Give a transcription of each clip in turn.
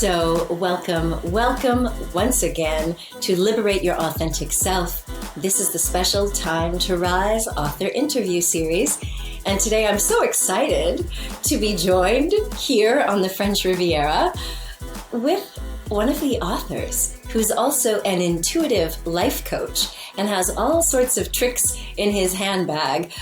So welcome once again to Liberate Your Authentic Self. This is the special Time to Rise author interview series. And today I'm so excited to be joined here on the French Riviera with one of the authors who's also an intuitive life coach and has all sorts of tricks in his handbag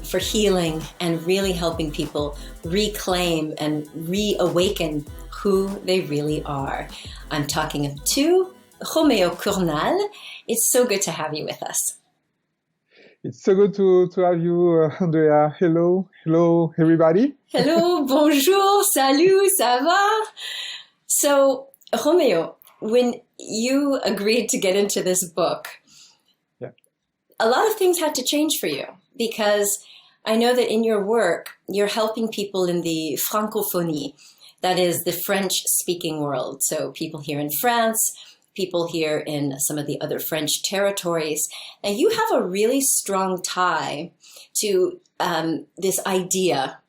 for healing and really helping people reclaim and reawaken who they really are. I'm talking to Roméo Cournal. It's so good to have you with us. It's so good to have you, Andrea. Hello, everybody. Hello, bonjour, salut, ça va? So, Roméo, when you agreed to get into this book, a lot of things had to change for you, because I know that in your work, you're helping people in the francophonie, that is the French-speaking world. So people here in France, people here in some of the other French territories, and you have a really strong tie to this idea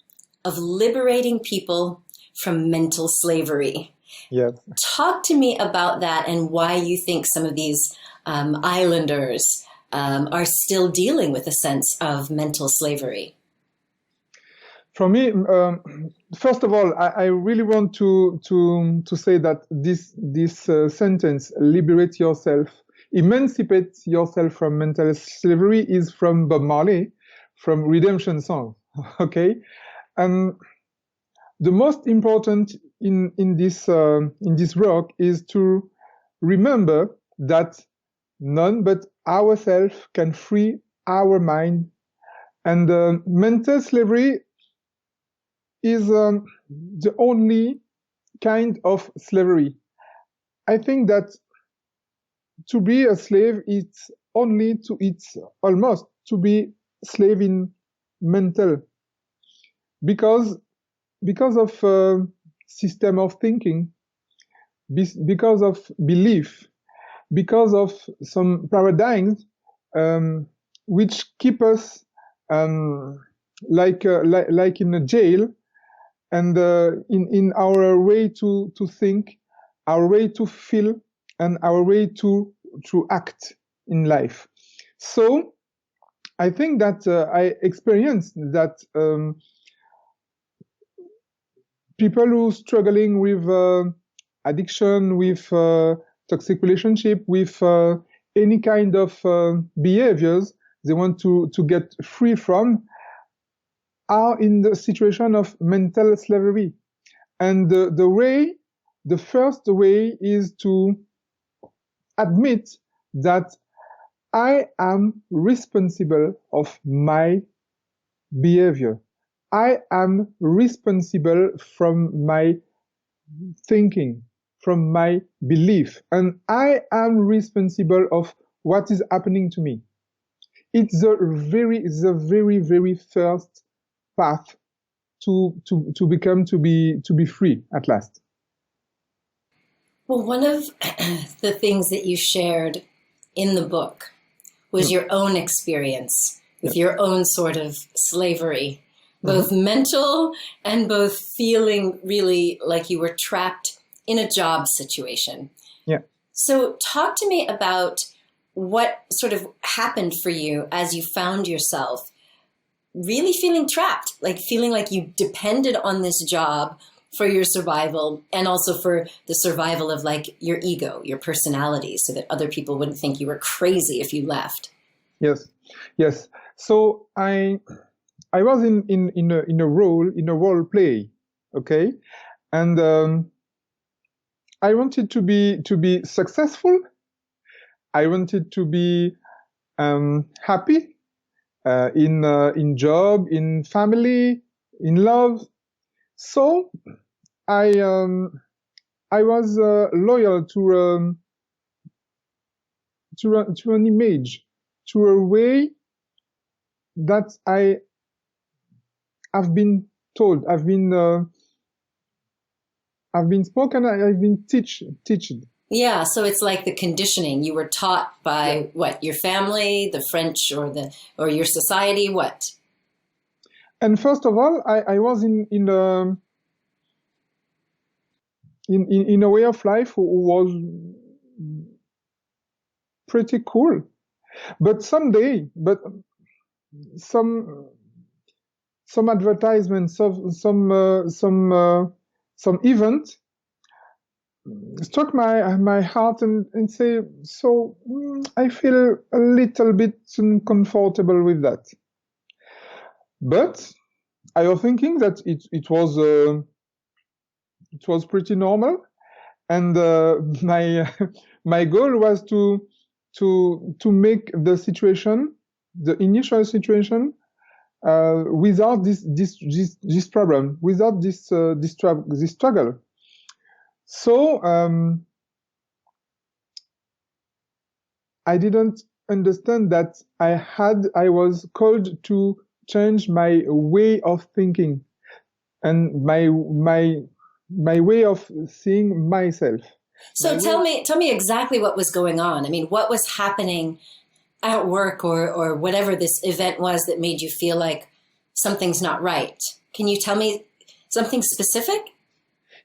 of liberating people from mental slavery. Yes. Talk to me about that and why you think some of these islanders are still dealing with a sense of mental slavery. For me, first of all, I really want to say that this sentence, liberate yourself, emancipate yourself from mental slavery, is from Bob Marley, from Redemption Song. Okay, and the most important in this work is to remember that none but ourselves can free our mind, and mental slavery is the only kind of slavery. I think that to be a slave is almost to be slave in mental, because of system of thinking, because of belief, because of some paradigms which keep us like in a jail, and in our way to think, our way to feel, and our way to act in life. So I think that I experienced that people who are struggling with addiction, with toxic relationship, with any kind of behaviors they want to get free from, are in the situation of mental slavery. And the first way is to admit that I am responsible of my behavior. I am responsible from my thinking, from my belief, and I am responsible of what is happening to me. It's the very first path to be free at last. Well, one of the things that you shared in the book was your own experience with your own sort of slavery, both mental and both feeling really like you were trapped in a job situation. Yeah. So talk to me about what sort of happened for you as you found yourself really feeling trapped, like feeling like you depended on this job for your survival, and also for the survival of like your ego, your personality, so that other people wouldn't think you were crazy if you left. Yes. So I was in a role play, okay, and I wanted to be successful. I wanted to be happy. In job, in family, in love. So I was loyal to an image, to a way that I've been told, I've been spoken, I've been taught. Yeah, so it's like the conditioning. You were taught by what? Your family, the French, or your society, what? And first of all, I was in in a way of life who was pretty cool. But someday, some advertisements, some event struck my heart and say, so I feel a little bit uncomfortable with that. But I was thinking that it was pretty normal, and my my goal was to make the situation, the initial situation, without this problem, without this struggle. So I didn't understand that I was called to change my way of thinking and my way of seeing myself. So tell me exactly what was going on. I mean, what was happening at work or whatever this event was that made you feel like something's not right? Can you tell me something specific?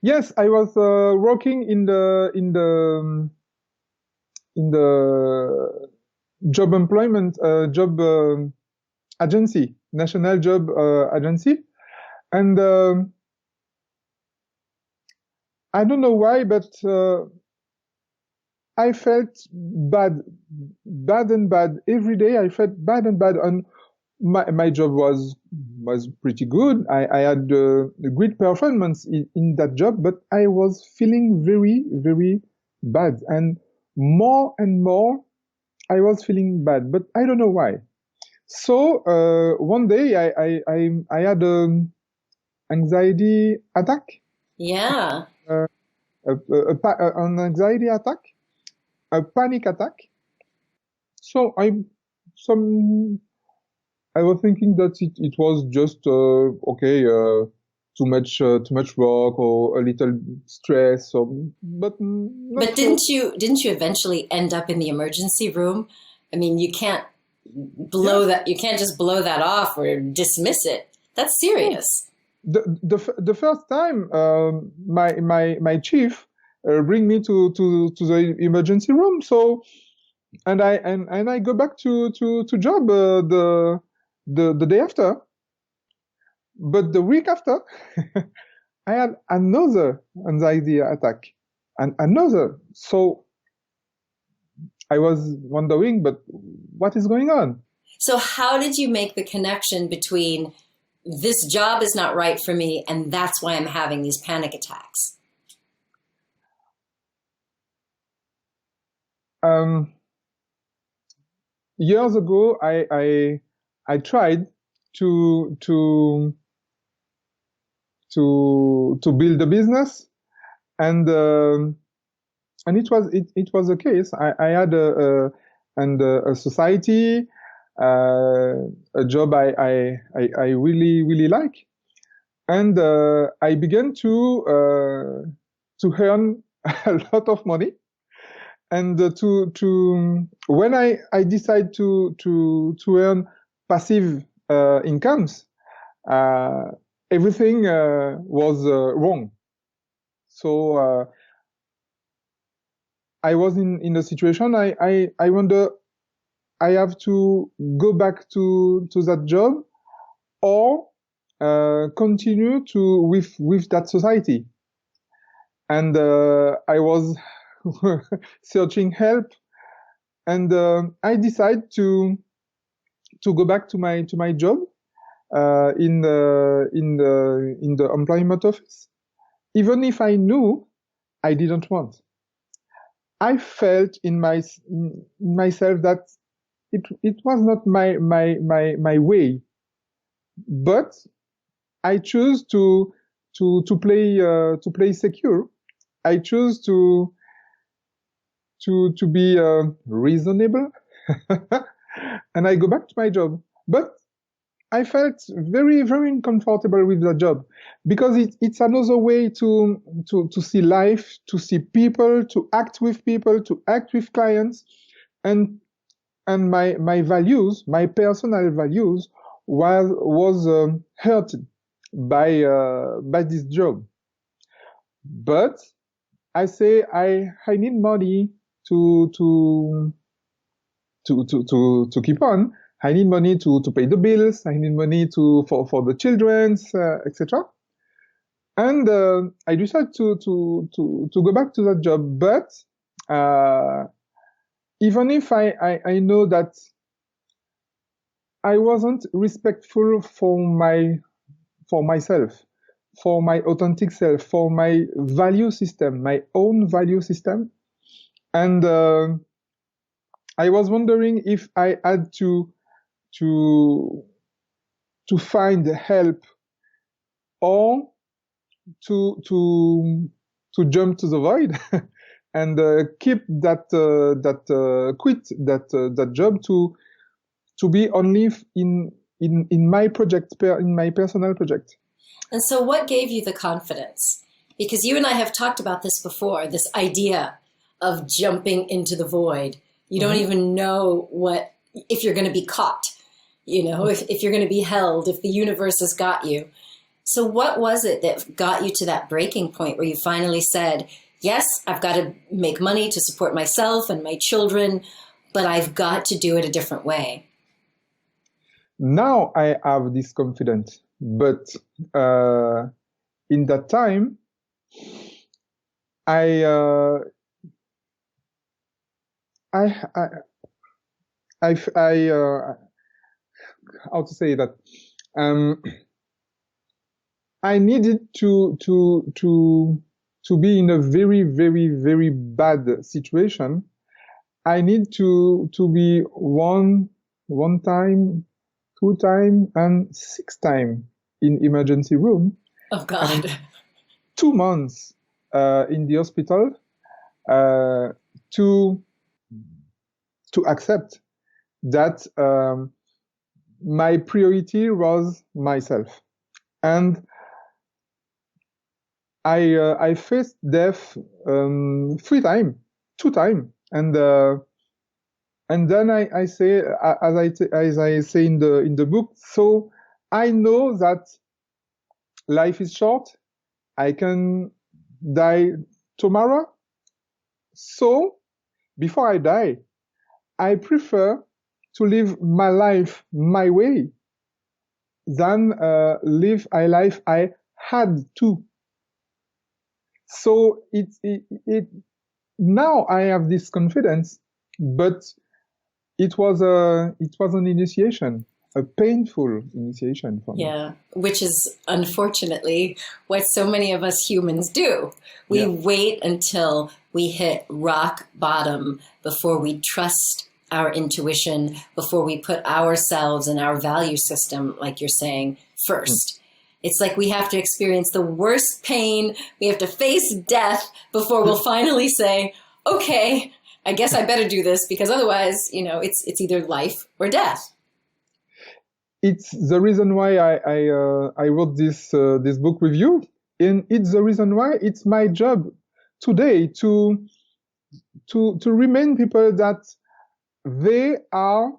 Yes, I was working in the job employment job agency, national job agency, and I don't know why, but I felt bad every day. I felt bad, and my job was pretty good. I had a great performance in that job, but I was feeling very, very bad, and more I was feeling bad, but I don't know why. So one day I had an anxiety attack. Yeah. An anxiety attack, a panic attack. So I was thinking that it was just okay, too much work or a little stress, but didn't you eventually end up in the emergency room? I mean, you can't you can't just blow that off or dismiss it. That's serious. The first time my chief bring me to the emergency room, so and I go back to job the day after, but the week after I had another anxiety attack and another. So I was wondering, but what is going on? So how did you make the connection between this job is not right for me and that's why I'm having these panic attacks? Years ago, I tried to build a business, and it was the case. I had a society, a job I really like, and I began to earn a lot of money. And when I decide to earn passive incomes, everything was wrong. So I was in a situation. I wonder, I have to go back to that job or continue with that society. And I was searching help, and I decided to go back to my job in the employment office, even if I knew I didn't want. I felt in myself that it was not my way, but I choose to play secure. I choose to be reasonable, and I go back to my job. But I felt very, very uncomfortable with the job because it's another way to see life, to see people, to act with clients, and my values, my personal values, was hurt by this job. But I say I need money to keep on. I need money to pay the bills. I need money for the children's, etc. And I decided to go back to that job. But even if I know that I wasn't respectful for myself, for my authentic self, for my value system, my own value system, and I was wondering if I had to find help or to jump to the void and keep quit that job to be only in my project, in my personal project. And so what gave you the confidence? Because you and I have talked about this before, this idea of jumping into the void. You don't even know if you're going to be caught, if you're going to be held, if the universe has got you. So what was it that got you to that breaking point where you finally said, yes, I've got to make money to support myself and my children, but I've got to do it a different way? Now I have this confidence, but in that time, how to say that? I needed to be in a very, very, very bad situation. I need to be one time, 2 times, and 6 times in emergency room. Oh God! 2 months in the hospital to accept that my priority was myself, and I faced death 3 times, 2 times, and then I say, as I say in the book, so I know that life is short. I can die tomorrow. So before I die, I prefer to live my life my way than live a life I had to. So now I have this confidence, but it was an initiation, a painful initiation for me. Yeah, which is unfortunately what so many of us humans do. We wait until we hit rock bottom before we trust our intuition, before we put ourselves and our value system, like you're saying, first. It's like we have to experience the worst pain. We have to face death before we'll finally say, okay, I guess I better do this, because otherwise, it's either life or death. It's the reason why I wrote this book with you, and it's the reason why it's my job today to remind people that they are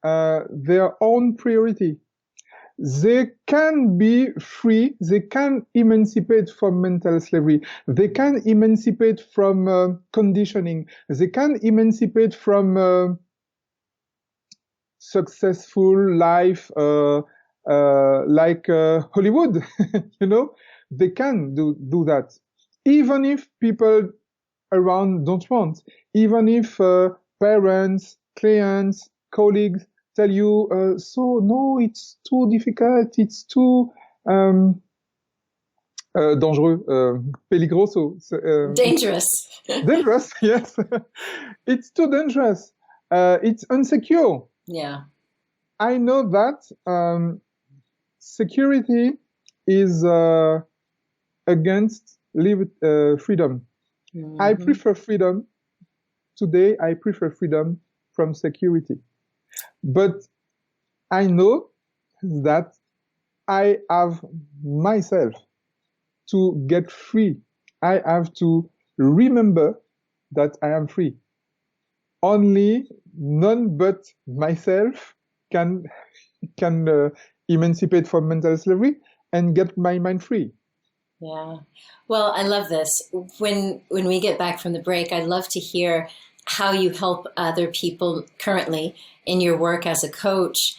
their own priority. They can be free. They can emancipate from mental slavery. They can emancipate from conditioning. They can emancipate from successful life like Hollywood. They can do that, even if people around don't want, even if parents, clients, colleagues tell you, so no, it's too difficult, it's too dangereux, peligroso. Dangerous. Dangerous, yes. It's too dangerous. It's insecure. Yeah. I know that security is against freedom. Mm-hmm. I prefer freedom. Today, I prefer freedom from security. But I know that I have myself to get free. I have to remember that I am free. Only none but myself can emancipate from mental slavery and get my mind free. Yeah. Well, I love this. When we get back from the break, I'd love to hear how you help other people currently in your work as a coach.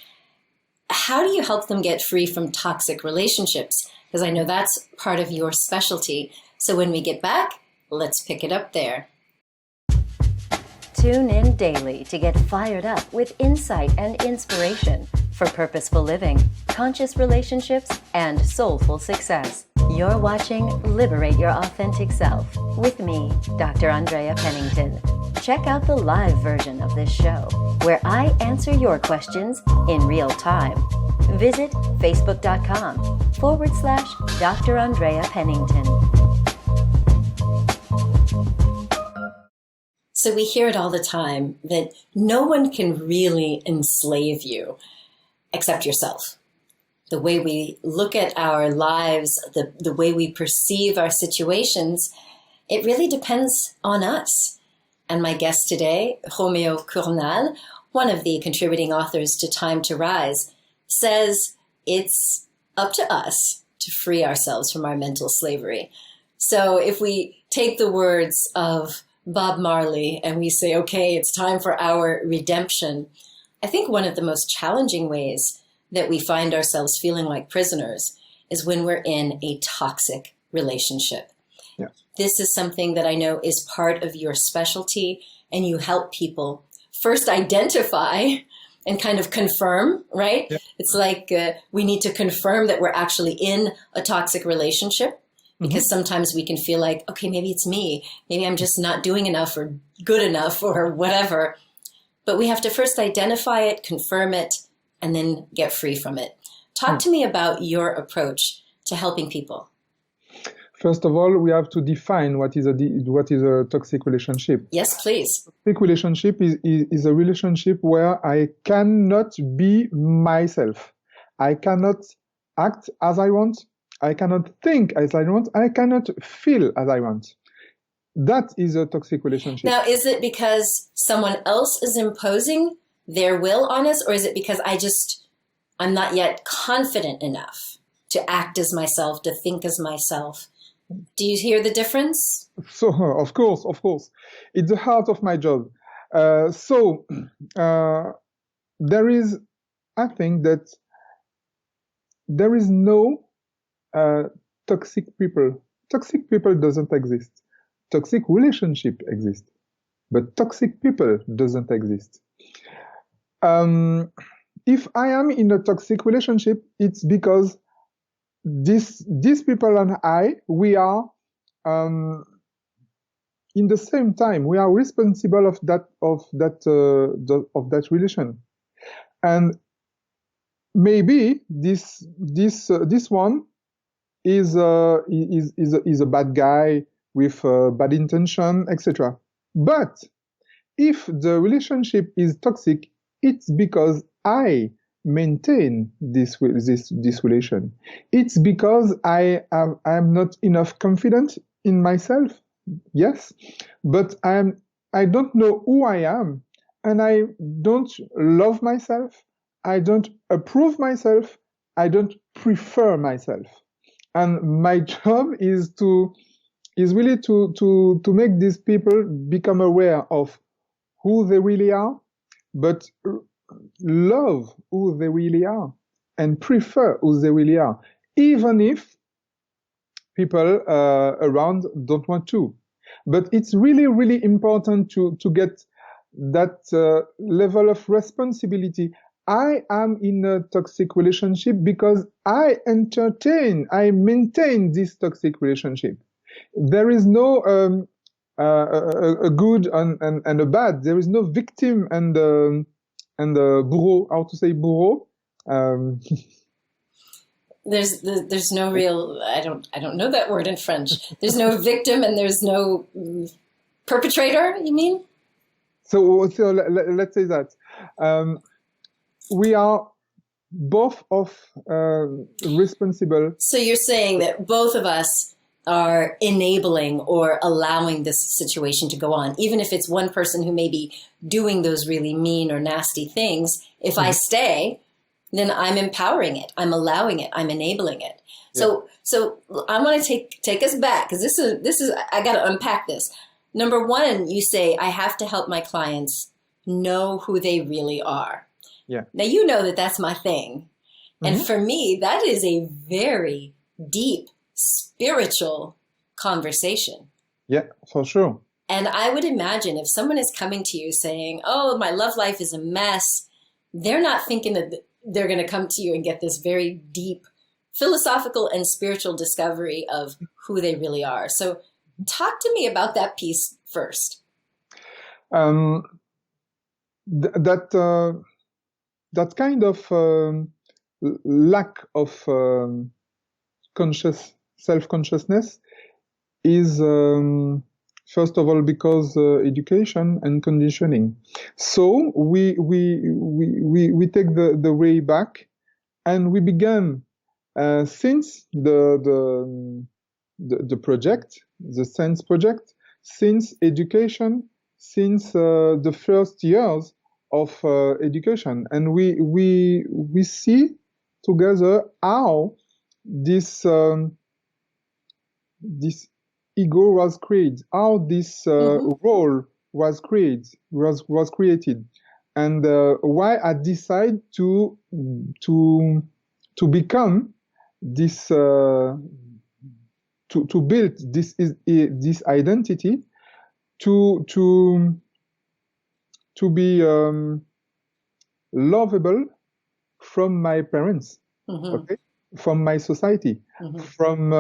How do you help them get free from toxic relationships? Because I know that's part of your specialty. So when we get back, let's pick it up there. Tune in daily to get fired up with insight and inspiration for purposeful living, conscious relationships, and soulful success. You're watching Liberate Your Authentic Self with me, Dr. Andrea Pennington. Check out the live version of this show, where I answer your questions in real time. Visit facebook.com/Dr. Andrea Pennington. So we hear it all the time that no one can really enslave you except yourself. The way we look at our lives, the way we perceive our situations, it really depends on us. And my guest today, Roméo Cournal, one of the contributing authors to Time to Rise, says it's up to us to free ourselves from our mental slavery. So if we take the words of Bob Marley and we say, okay, it's time for our redemption, I think one of the most challenging ways that we find ourselves feeling like prisoners is when we're in a toxic relationship. Yeah. This is something that I know is part of your specialty, and you help people first identify and kind of confirm, right? Yeah. It's like we need to confirm that we're actually in a toxic relationship, because sometimes we can feel like, okay, maybe it's me. Maybe I'm just not doing enough or good enough or whatever. But we have to first identify it, confirm it, and then get free from it. Talk to me about your approach to helping people. First of all, we have to define what is a toxic relationship. Yes, please. Toxic relationship is a relationship where I cannot be myself. I cannot act as I want. I cannot think as I want. I cannot feel as I want. That is a toxic relationship. Now, is it because someone else is imposing their will on us, or is it because I'm not yet confident enough to act as myself, to think as myself? Do you hear the difference? So, of course. It's the heart of my job. There is, I think that there is no toxic people. Toxic people doesn't exist. Toxic relationship exists, but toxic people doesn't exist. If I am in a toxic relationship, it's because these people and we are in the same time. We are responsible of that relation, and maybe this one is a bad guy with bad intention, etc. But if the relationship is toxic, it's because I maintain this relation. It's because I am not enough confident in myself. Yes, but I don't know who I am, and I don't love myself. I don't approve myself. I don't prefer myself. And my job is really to make these people become aware of who they really are, but love who they really are and prefer who they really are, even if people around don't want to. But it's really, really important to get that level of responsibility. I am in a toxic relationship because I maintain this toxic relationship. There is no a good and a bad. There is no victim and bourreau. How to say bourreau? There's no real. I don't know that word in French. There's no victim and there's no perpetrator. You mean? So let's say that we are both responsible. So you're saying that both of us are enabling or allowing this situation to go on, even if it's one person who may be doing those really mean or nasty things. If I stay, then I'm empowering it. I'm allowing it. I'm enabling it. Yeah. So I want to take us back, because this is I got to unpack this. Number one, you say I have to help my clients know who they really are. Yeah. Now, you know that that's my thing. And for me, that is a very deep spiritual conversation. Yeah, for sure. And I would imagine if someone is coming to you saying, oh, my love life is a mess, they're not thinking that they're going to come to you and get this very deep philosophical and spiritual discovery of who they really are. So talk to me about that piece first. That kind of lack of self-consciousness is first of all because education and conditioning. So we take the way back, and we began since the project, the Sense project, since education, since the first years of education, and we see together how this ego was created, how this role was created, and why I decided to become this to build this identity, to be lovable from my parents, okay, from my society, from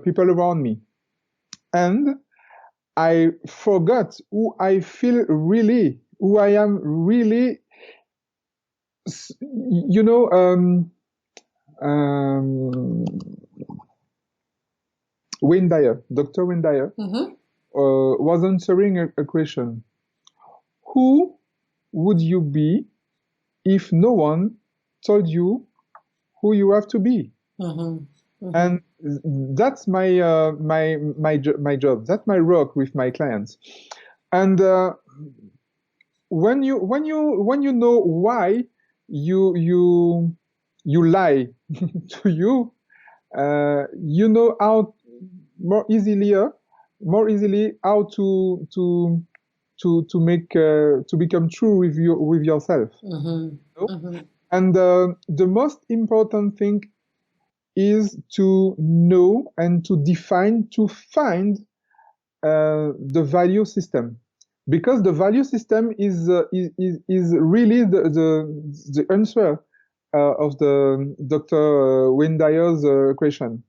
people around me, and I forgot who I feel really, who I am really. You know, Dr. Wayne Dyer was answering a question. Who would you be if no one told you who you have to be? And that's my job. That's my work with my clients. And when you know why you lie to you, you know how more easily how to make to become true with yourself. And the most important thing is to know and to define, to find the value system, because the value system is really the answer of the Dr. Wayne Dyer's question.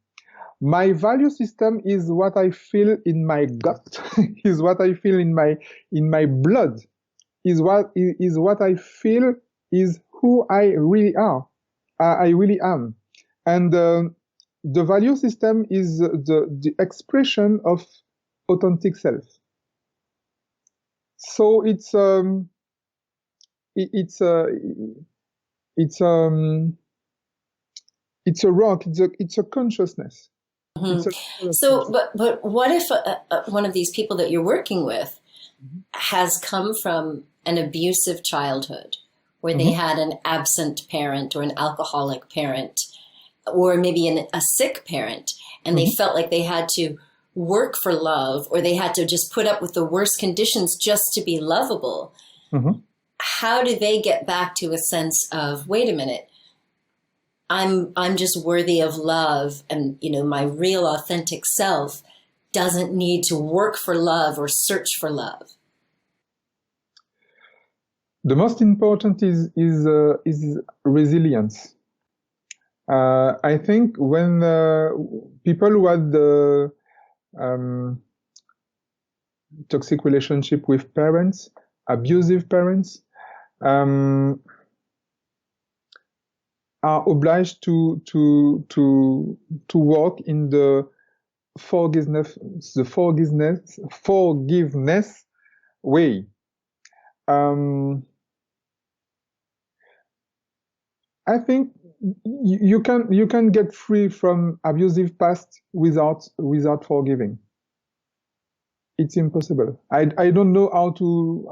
My value system is what I feel in my gut, is what I feel in my blood, is what I feel is who I really are. I really am. And the value system is the expression of authentic self. So it's a rock. It's a consciousness. So, but what if one of these people that you're working with has come from an abusive childhood, where they had an absent parent or an alcoholic parent, or maybe a sick parent, and they felt like they had to work for love, or they had to just put up with the worst conditions just to be lovable? How do they get back to a sense of, wait a minute, I'm just worthy of love, and my real authentic self doesn't need to work for love or search for love? The most important is resilience. I think when people who had the toxic relationship with parents, abusive parents, are obliged to work in the forgiveness way. I think you can get free from abusive past without forgiving. it's impossible. I don't know how to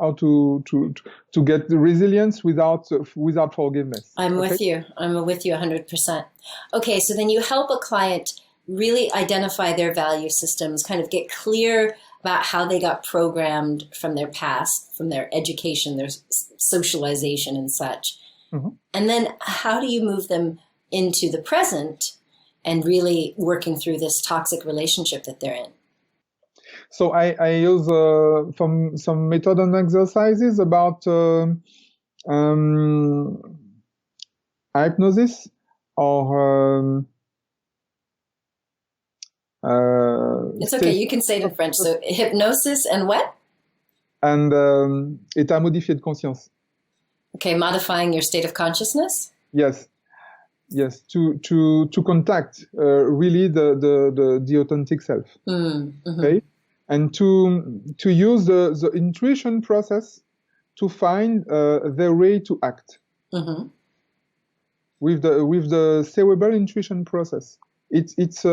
get the resilience without forgiveness. I'm with you. I'm with you 100%. Okay, so then you help a client really identify their value systems, kind of get clear about how they got programmed from their past, from their education, their socialization and such. Mm-hmm. And then how do you move them into the present and really working through this toxic relationship that they're in? So I use some method and exercises about hypnosis or it's okay. You can say it in French. So hypnosis and what? And état modifié de conscience. Okay, modifying your state of consciousness? Yes. To contact really the authentic self. Mm-hmm. Okay? And to use the intuition process to find their way to act. Mm-hmm. With the cerebral intuition process. It's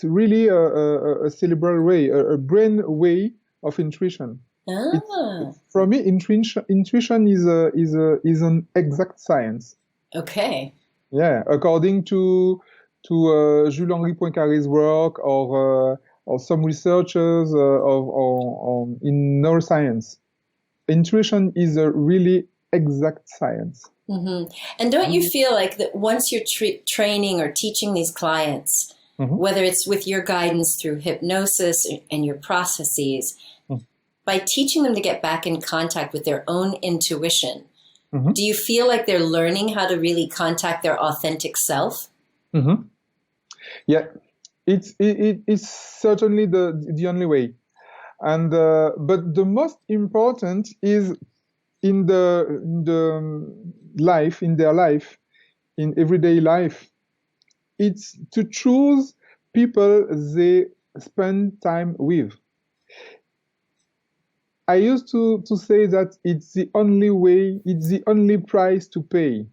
really a cerebral way, a brain way of intuition. For me, intuition is an exact science. Okay. Yeah, according to Jules-Henri Poincaré's work or some researchers in neuroscience, intuition is a really exact science. Mm-hmm. And don't you feel like that once you're training or teaching these clients, mm-hmm. whether it's with your guidance through hypnosis and your processes, mm-hmm. by teaching them to get back in contact with their own intuition, mm-hmm. do you feel like they're learning how to really contact their authentic self? Mm-hmm. Yeah, it's certainly the only way. And but the most important is in their life, in everyday life, it's to choose people they spend time with. I used to say that it's the only way, it's the only price to pay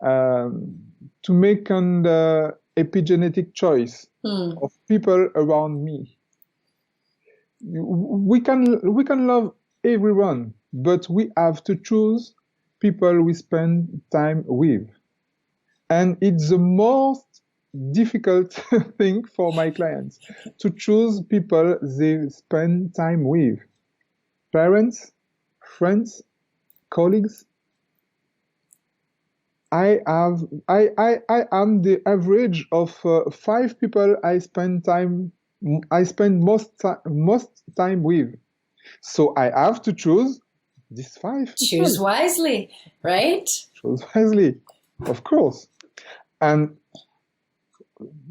to make an epigenetic choice of people around me. We can love everyone, but we have to choose people we spend time with. And it's the most difficult thing for my clients, to choose people they spend time with. Parents, friends, colleagues. I am the average of 5 people I spend most time with. So I have to choose these 5 people. Choose wisely, right? Choose wisely, of course. And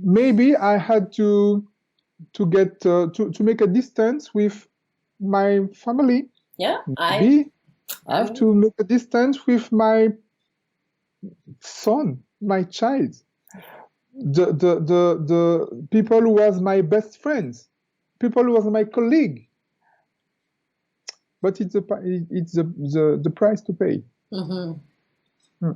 maybe I had to get to make a distance with my family. Yeah, I have to make a distance with my son, my child, the people who was my best friends, people who was my colleague. But it's the price to pay. Mm-hmm.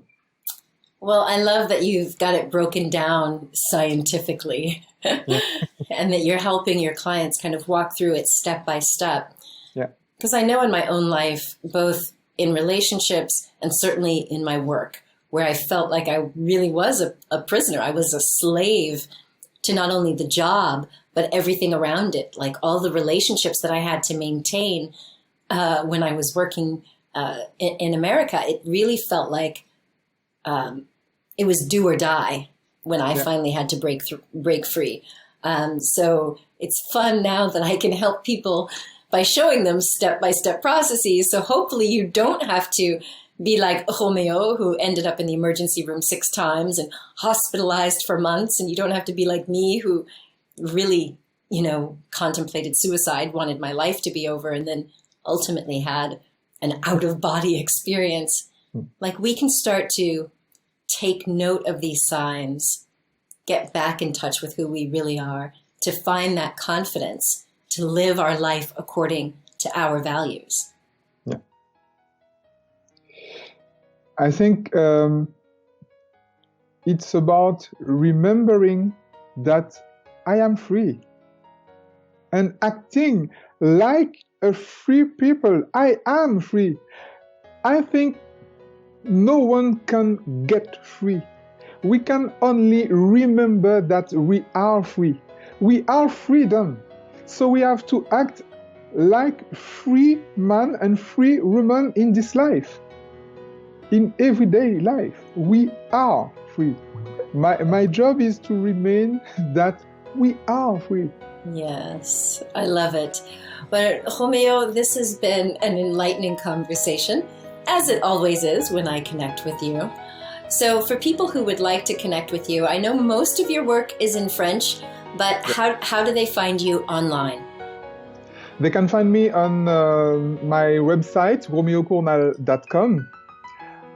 Well, I love that you've got it broken down scientifically, and that you're helping your clients kind of walk through it step by step. Yeah. Because I know in my own life, both in relationships and certainly in my work, where I felt like I really was a prisoner. I was a slave to not only the job, but everything around it, like all the relationships that I had to maintain when I was working in America. It really felt like it was do or die when I finally had to break free. So it's fun now that I can help people by showing them step-by-step processes. So hopefully you don't have to be like Romeo, who ended up in the emergency room 6 times and hospitalized for months. And you don't have to be like me, who really, contemplated suicide, wanted my life to be over, and then ultimately had an out-of-body experience. Like, we can start to take note of these signs, get back in touch with who we really are, to find that confidence, to live our life according to our values. Yeah. I think it's about remembering that I am free and acting like a free people. I am free. I think no one can get free. We can only remember that we are free. We are freedom. So we have to act like free man and free woman in this life. In everyday life, we are free. My job is to remain that we are free. Yes, I love it. But Romeo, this has been an enlightening conversation, as it always is when I connect with you. So for people who would like to connect with you, I know most of your work is in French, but how do they find you online? They can find me on my website, romeocournal.com,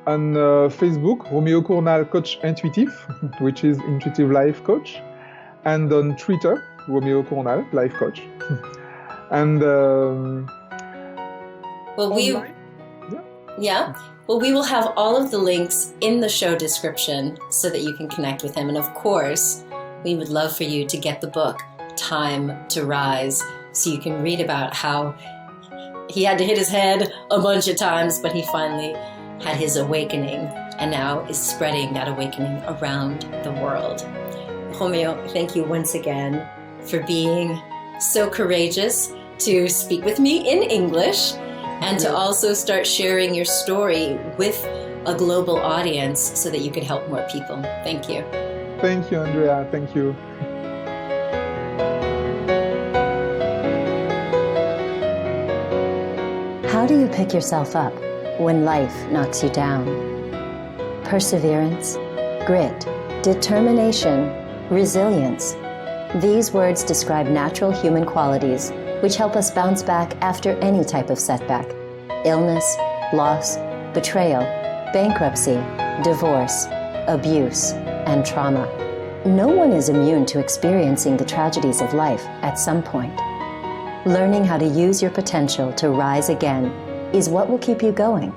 on Facebook, Roméo Cournal Coach Intuitive, which is Intuitive Life Coach, and on Twitter, Roméo Cournal Life Coach. And Well, we will have all of the links in the show description so that you can connect with him. And of course, we would love for you to get the book, Time to Rise, so you can read about how he had to hit his head a bunch of times, but he finally had his awakening and now is spreading that awakening around the world. Romeo, thank you once again for being so courageous to speak with me in English and to also start sharing your story with a global audience so that you could help more people. Thank you. Thank you, Andrea. Thank you. How do you pick yourself up when life knocks you down? Perseverance, grit, determination, resilience. These words describe natural human qualities which help us bounce back after any type of setback: illness, loss, betrayal, bankruptcy, divorce, abuse, and trauma. No one is immune to experiencing the tragedies of life at some point. Learning how to use your potential to rise again is what will keep you going.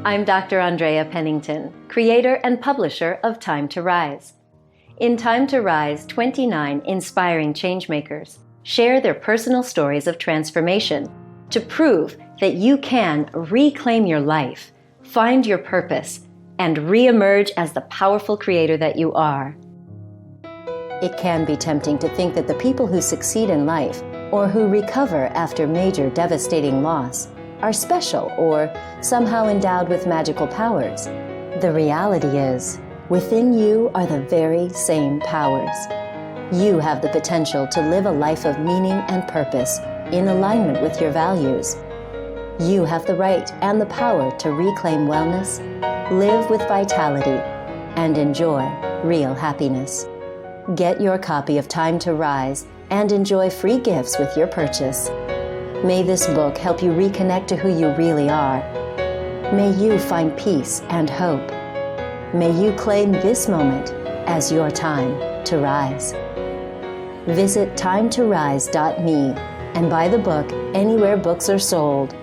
I'm Dr. Andrea Pennington, creator and publisher of Time to Rise. In Time to Rise, 29 inspiring changemakers share their personal stories of transformation to prove that you can reclaim your life, find your purpose, and re-emerge as the powerful creator that you are. It can be tempting to think that the people who succeed in life or who recover after major devastating loss are special or somehow endowed with magical powers. The reality is, within you are the very same powers. You have the potential to live a life of meaning and purpose in alignment with your values. You have the right and the power to reclaim wellness, live with vitality, and enjoy real happiness. Get your copy of Time to Rise and enjoy free gifts with your purchase. May this book help you reconnect to who you really are. May you find peace and hope. May you claim this moment as your time to rise. Visit timetorise.me and buy the book anywhere books are sold.